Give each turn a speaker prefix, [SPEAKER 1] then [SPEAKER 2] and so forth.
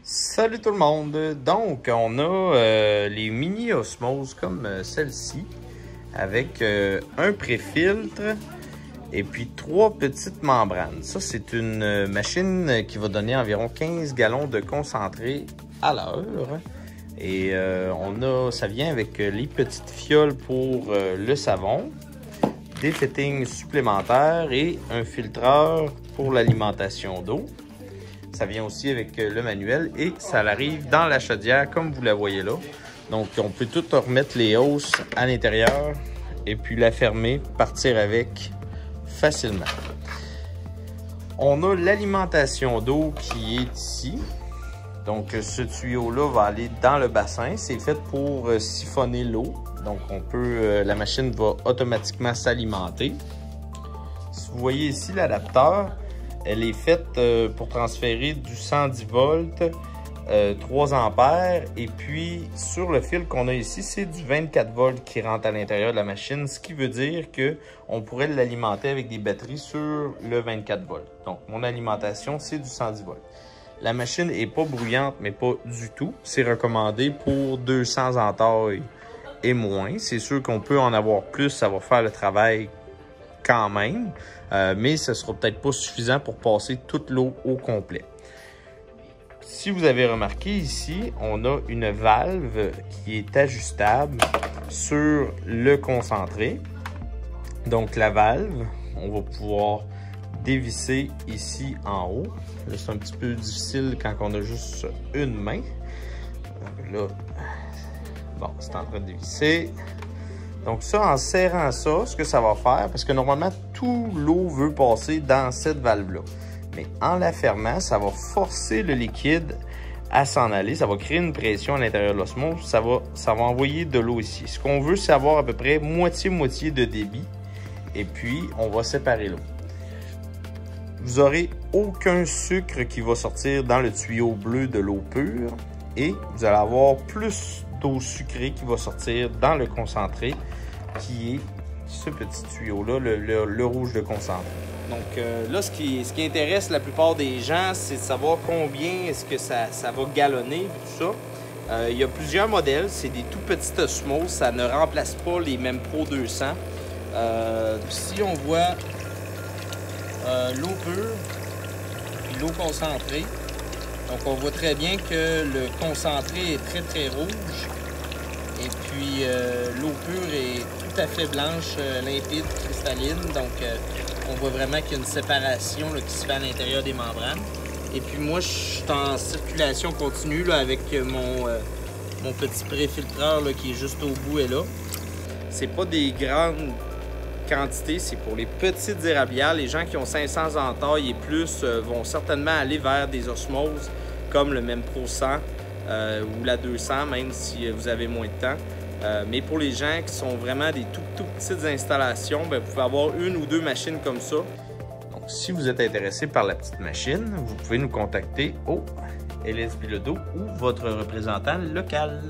[SPEAKER 1] Salut tout le monde! Donc, on a les mini osmoses comme celle-ci avec un pré-filtre et puis 3 petites membranes. Ça, c'est une machine qui va donner environ 15 gallons de concentré à l'heure. Et ça vient avec les petites fioles pour le savon, des fittings supplémentaires et un filtreur pour l'alimentation d'eau. Ça vient aussi avec le manuel et ça arrive dans la chaudière comme vous la voyez là. Donc, on peut tout remettre les hausses à l'intérieur et puis la fermer, partir avec facilement. On a l'alimentation d'eau qui est ici. Donc, ce tuyau-là va aller dans le bassin. C'est fait pour siphonner l'eau. Donc, la machine va automatiquement s'alimenter. Si vous voyez ici l'adapteur, elle est faite pour transférer du 110 volts, 3 ampères. Et puis, sur le fil qu'on a ici, c'est du 24 volts qui rentre à l'intérieur de la machine. Ce qui veut dire qu'on pourrait l'alimenter avec des batteries sur le 24 volts. Donc, mon alimentation, c'est du 110 volts. La machine n'est pas bruyante, mais pas du tout. C'est recommandé pour 200 entailles et moins. C'est sûr qu'on peut en avoir plus, ça va faire le travail quand même, mais ce ne sera peut-être pas suffisant pour passer toute l'eau au complet. Si vous avez remarqué ici, on a une valve qui est ajustable sur le concentré. Donc la valve, on va pouvoir dévisser ici en haut. Là, c'est un petit peu difficile quand on a juste une main. Donc là, bon, c'est en train de dévisser. Donc ça, en serrant ça, ce que ça va faire, parce que normalement, tout l'eau veut passer dans cette valve-là. Mais en la fermant, ça va forcer le liquide à s'en aller. Ça va créer une pression à l'intérieur de l'osmose. Ça va envoyer de l'eau ici. Ce qu'on veut, c'est avoir à peu près moitié-moitié de débit. Et puis, on va séparer l'eau. Vous n'aurez aucun sucre qui va sortir dans le tuyau bleu de l'eau pure. Et vous allez avoir plus d'eau sucrée qui va sortir dans le concentré, qui est ce petit tuyau-là, le rouge de concentré. Donc là, ce qui intéresse la plupart des gens, c'est de savoir combien est-ce que ça va gallonner, tout ça. Il y a plusieurs modèles, c'est des tout petits osmoses, ça ne remplace pas les mêmes Pro 200. Ici, on voit l'eau pure et l'eau concentrée. Donc, on voit très bien que le concentré est très, très rouge. Et puis, l'eau pure est tout à fait blanche, limpide, cristalline. Donc, on voit vraiment qu'il y a une séparation là, qui se fait à l'intérieur des membranes. Et puis, moi, je suis en circulation continue là, avec mon petit pré-filtreur qui est juste au bout et là. C'est pas des grandes quantités, c'est pour les petites érablières. Les gens qui ont 500 entailles et plus vont certainement aller vers des osmoses comme le même Pro 100 ou la 200, même si vous avez moins de temps. Mais pour les gens qui sont vraiment des tout petites installations, vous pouvez avoir une ou deux machines comme ça. Donc, si vous êtes intéressé par la petite machine, vous pouvez nous contacter au LS Bilodeau ou votre représentant local.